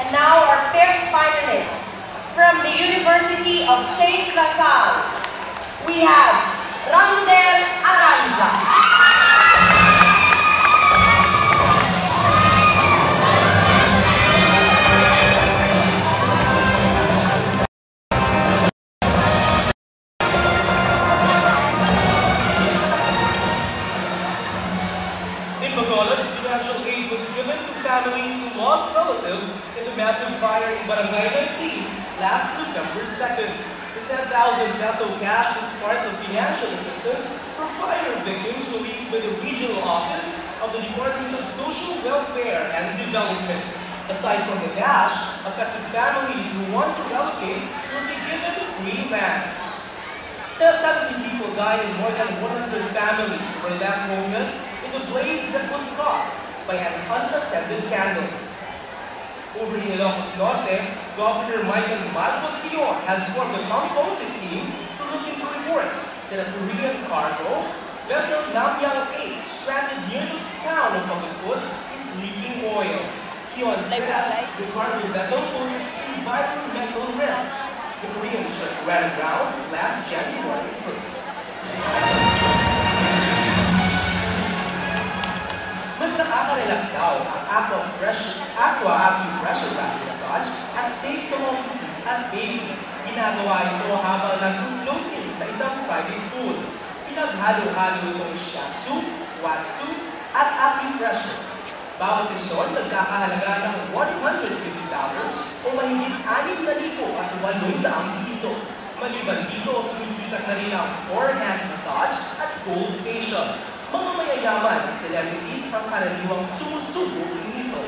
And now our fifth finalist from the University of St. La Salle, we have Randel Aranza. Financial aid was given to families who lost relatives in the massive fire in Barangay 19 last November 2nd. The 10,000 peso cash is part of financial assistance for fire victims released by the regional office of the Department of Social Welfare and Development. Aside from the cash, affected families who want to relocate will be given free land. 70 people died and more than 100 families were left homeless in the blaze that was caused by an unattended candle. Over in Ilocos Norte, Governor Michael Marcos Sr. has formed a composite team to look into reports that a Korean cargo vessel Namyang 8 stranded near the town of Pagkakut is leaking oil. Kion says the cargo vessel poses environmental risks. The Korean ship ran aground last January 1st. Mas nakaka-relax daw ang aqua acupressure rapid massage at safe sa mga pupis at baby. Ginagawa ito habang nag-floating sa isang private pool. Pinaghalo-halo itong shiatsu, watsu, at acupressure. Bawat sesyon nagkakahalaga ng $150 o mahigit 6,800 piso. Maliban dito, sumisikat na rin ang forehand massage at cold facial. Mga mayayaman at celebrities ang karaniwang sumusubo nito.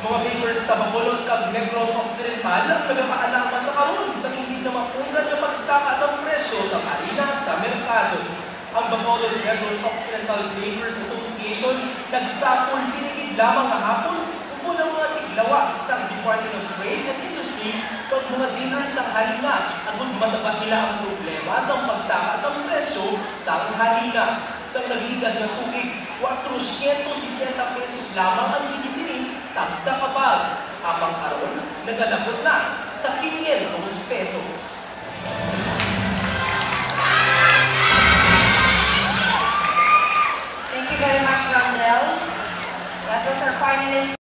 Mga bakers sa Bacolod, Negros Occidental ang nagpapaalama sa karon sa hindi na mapunggan ng pagsaka sa presyo sa harina sa merkado. Ang Bacolod Negros Occidental Bakers Association nagsakol sinigid lamang kahapon kung ng mga tiglawas sa Department of Trade and Industry pag mga dealers sa harina agad masabat nila ang problema sa pagsaka sa presyo sa harina. Sa nagigad ng tubig, 460 pesos lamang ang bibisinin tagsa kapag habang karon nagalabot na sa 500 pesos. Thank you very much, Randel. That was our finalist.